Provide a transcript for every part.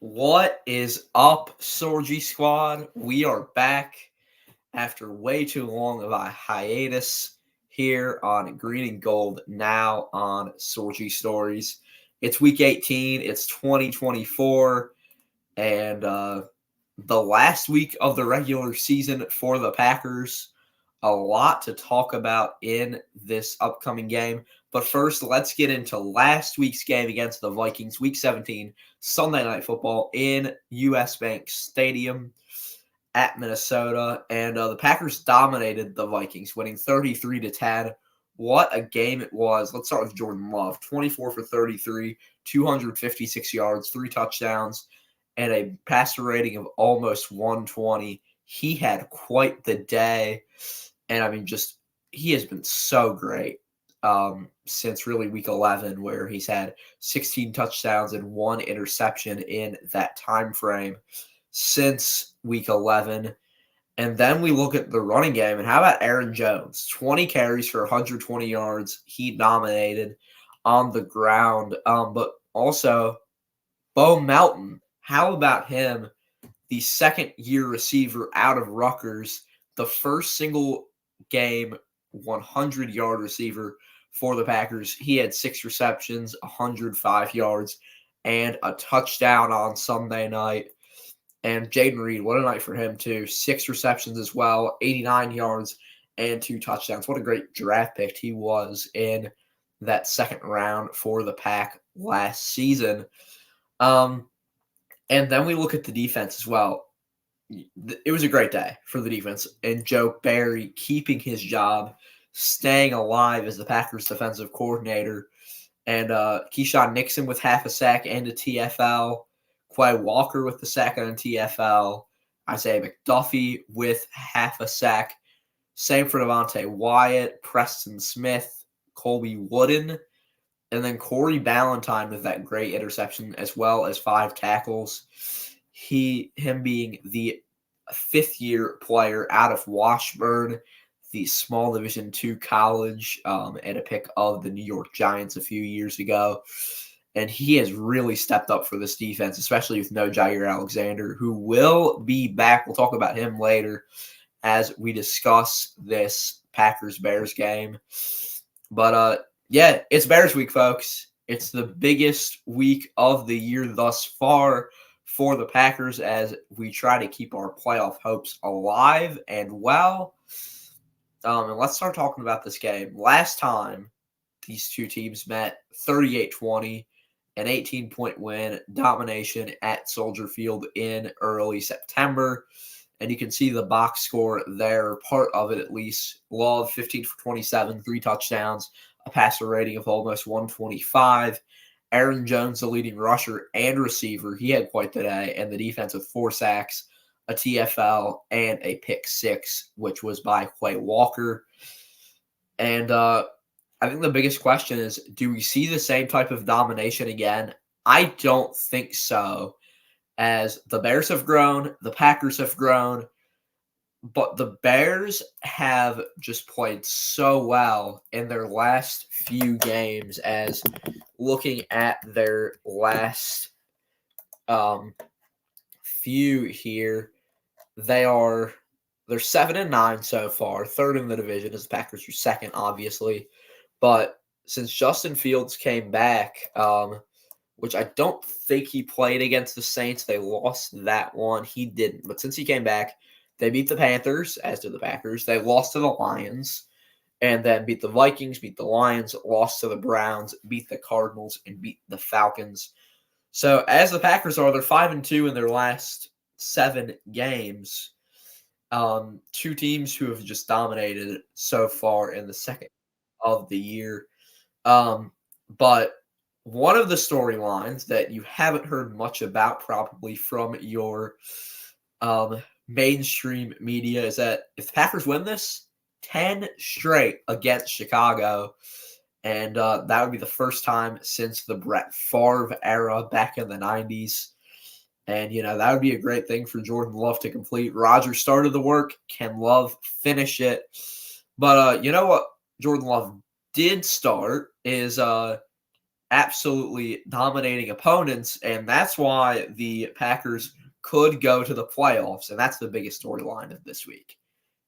What is up, Sorgi Squad? We are back after way too long of a hiatus here on Green and Gold, now on Sorgi Stories. It's week 18, it's 2024, and the last week of the regular season for the Packers. A lot to talk about in this upcoming game. But first, let's get into last week's game against the Vikings, Week 17, Sunday Night Football in US Bank Stadium at Minnesota. And the Packers dominated the Vikings, winning 33-10. What a game it was. Let's start with Jordan Love. 24 for 33, 256 yards, 3 touchdowns, and a passer rating of almost 120. He had quite the day. And I mean, just he has been so great since really week 11, where he's had 16 touchdowns and 1 interception in that time frame since week 11. And then we look at the running game, and how about Aaron Jones? 20 carries for 120 yards. He dominated on the ground. But also, Bo Melton, how about him? The second-year receiver out of Rutgers, the first single game 100-yard receiver for the Packers. He had 6 receptions, 105 yards, and a touchdown on Sunday night. And Jaden Reed, what a night for him too. 6 receptions as well, 89 yards, and 2 touchdowns. What a great draft pick he was in that second round for the Pack last season. And then we look at the defense as well. It was a great day for the defense, and Joe Barry keeping his job, staying alive as the Packers defensive coordinator, and Keyshawn Nixon with half a sack and a TFL, Quay Walker with the sack and a TFL, Isaiah McDuffie with half a sack, same for Devontae Wyatt, Preston Smith, Colby Wooden, and then Corey Ballantyne with that great interception, as well as 5 tackles. Him being the 5th-year player out of Washburn, the small Division II college, and a pick of the New York Giants a few years ago. And he has really stepped up for this defense, especially with no Jair Alexander, who will be back. We'll talk about him later as we discuss this Packers-Bears game. But, yeah, it's Bears week, folks. It's the biggest week of the year thus far for the Packers as we try to keep our playoff hopes alive and well. And let's start talking about this game. Last time these two teams met, 38-20, an 18-point win, domination at Soldier Field in early September. And you can see the box score there, part of it at least. Love, 15 for 27, 3 touchdowns, a passer rating of almost 125. Aaron Jones, the leading rusher and receiver, he had quite the day, and the defense with 4 sacks, a TFL, and a pick 6, which was by Quay Walker. And I think the biggest question is, do we see the same type of domination again? I don't think so, as the Bears have grown, the Packers have grown, but the Bears have just played so well in their last few games, as looking at their last few here, they're 7-9 so far, 3rd in the division, as the Packers are 2nd, obviously. But since Justin Fields came back, which I don't think he played against the Saints, they lost that one. He didn't. But since he came back, they beat the Panthers, as did the Packers. They lost to the Lions, and then beat the Vikings, beat the Lions, lost to the Browns, beat the Cardinals, and beat the Falcons. So as the Packers are, they're 5-2 in their last 7 games. 2 teams who have just dominated so far in the second of the year. But one of the storylines that you haven't heard much about probably from your mainstream media is that if the Packers win this, 10 straight against Chicago, and that would be the first time since the Brett Favre era back in the 90s. And, that would be a great thing for Jordan Love to complete. Rodgers started the work. Can Love finish it? But you know what Jordan Love did start is absolutely dominating opponents, and that's why the Packers could go to the playoffs, and that's the biggest storyline of this week.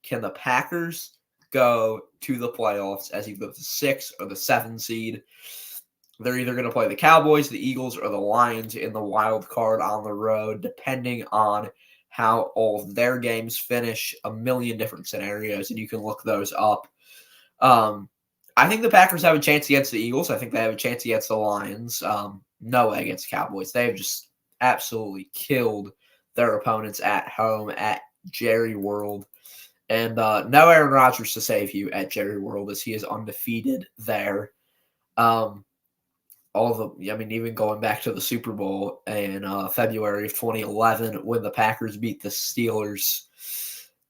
Can the Packers go to the playoffs as either the 6 or the 7 seed? They're either going to play the Cowboys, the Eagles, or the Lions in the wild card on the road, depending on how all of their games finish. A million different scenarios, and you can look those up. I think the Packers have a chance against the Eagles. I think they have a chance against the Lions. No way against the Cowboys. They have just absolutely killed their opponents at home at Jerry World. And no Aaron Rodgers to save you at Jerry World, as he is undefeated there. Even going back to the Super Bowl in February of 2011 when the Packers beat the Steelers.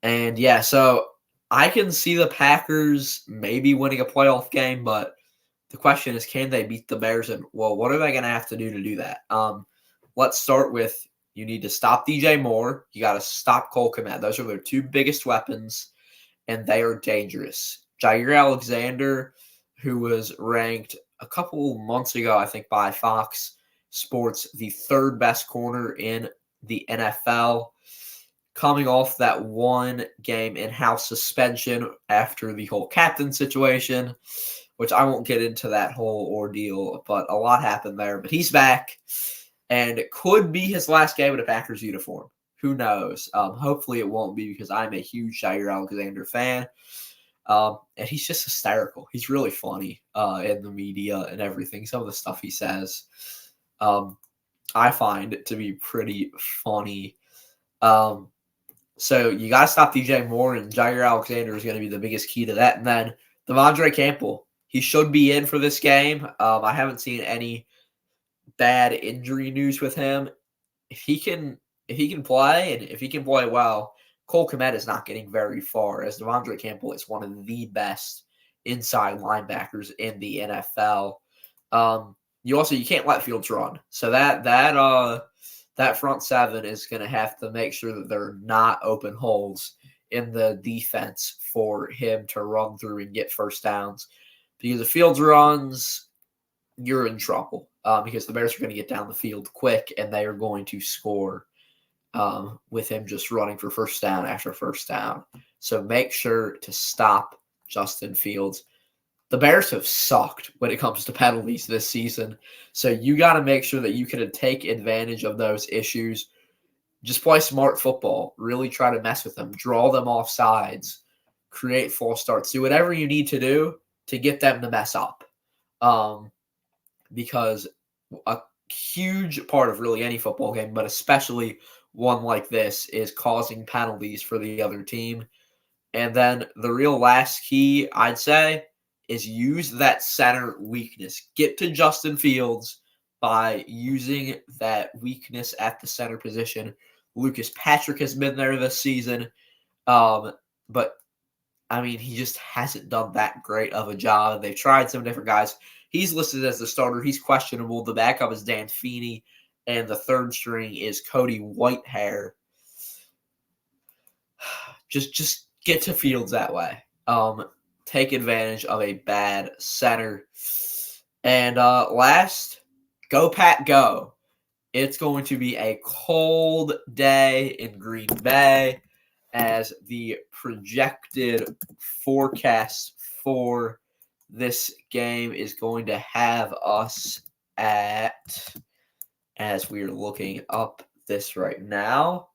And yeah, so I can see the Packers maybe winning a playoff game, but the question is, can they beat the Bears? And, well, what are they going to have to do that? Let's start with, you need to stop DJ Moore. You got to stop Cole Kmet. Those are their two biggest weapons, and they are dangerous. Jair Alexander, who was ranked a couple months ago, I think, by Fox Sports, the third best corner in the NFL, coming off that one game in-house suspension after the whole captain situation, which I won't get into that whole ordeal, but a lot happened there. But he's back, and it could be his last game in a Packers uniform. Who knows? Hopefully it won't be, because I'm a huge Jair Alexander fan. And he's just hysterical. He's really funny in the media and everything. Some of the stuff he says, I find it to be pretty funny. So you got to stop DJ Moore, and Jair Alexander is going to be the biggest key to that. And then Devondre Campbell, he should be in for this game. I haven't seen any bad injury news with him. If he can play, and if he can play well, Cole Kmet is not getting very far, as Devondre Campbell is one of the best inside linebackers in the NFL. You can't let Fields run, so that front seven is going to have to make sure that there are not open holes in the defense for him to run through and get first downs. Because if Fields runs, you're in trouble, because the Bears are going to get down the field quick, and they are going to score with him just running for first down after first down. So make sure to stop Justin Fields. The Bears have sucked when it comes to penalties this season, so you got to make sure that you can take advantage of those issues. Just play smart football. Really try to mess with them. Draw them off sides. Create false starts. Do whatever you need to do to get them to mess up. Because a huge part of really any football game, but especially one like this, is causing penalties for the other team. And then the real last key, I'd say, is use that center weakness. Get to Justin Fields by using that weakness at the center position. Lucas Patrick has been there this season, but he just hasn't done that great of a job. They've tried some different guys. He's listed as the starter. He's questionable. The backup is Dan Feeney, and the third string is Cody Whitehair. Just get to Fields that way. Take advantage of a bad center. And last, go Pat go. It's going to be a cold day in Green Bay, as the projected forecast for this game is going to have us at, as we are looking up this right now,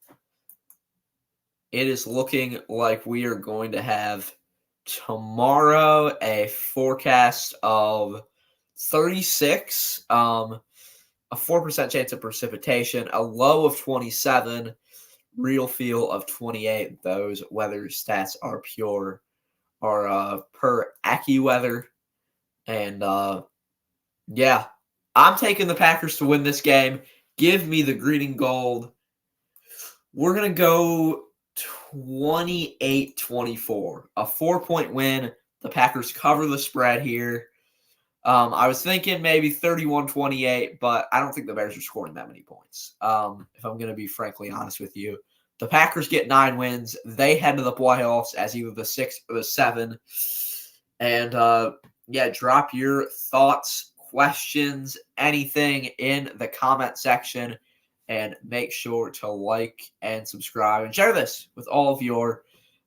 it is looking like we are going to have tomorrow a forecast of 36, a 4% chance of precipitation, a low of 27, real feel of 28. Those weather stats are per AccuWeather. And I'm taking the Packers to win this game. Give me the green and gold. We're going to go 28-24, a 4-point win. The Packers cover the spread here. I was thinking maybe 31-28, but I don't think the Bears are scoring that many points. If I'm going to be frankly honest with you, the Packers get 9 wins. They head to the playoffs as either the 6 or the 7. And drop your thoughts, questions, anything in the comment section. And make sure to like and subscribe and share this with all of your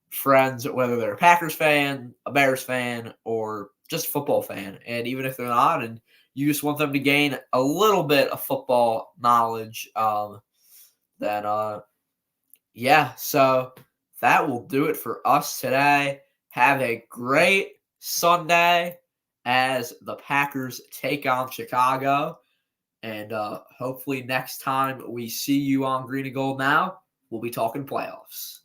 friends, whether they're a Packers fan, a Bears fan, or just a football fan. And even if they're not, and you just want them to gain a little bit of football knowledge, then yeah, so that will do it for us today. Have a great Sunday as the Packers take on Chicago. And hopefully next time we see you on Green and Gold Now, we'll be talking playoffs.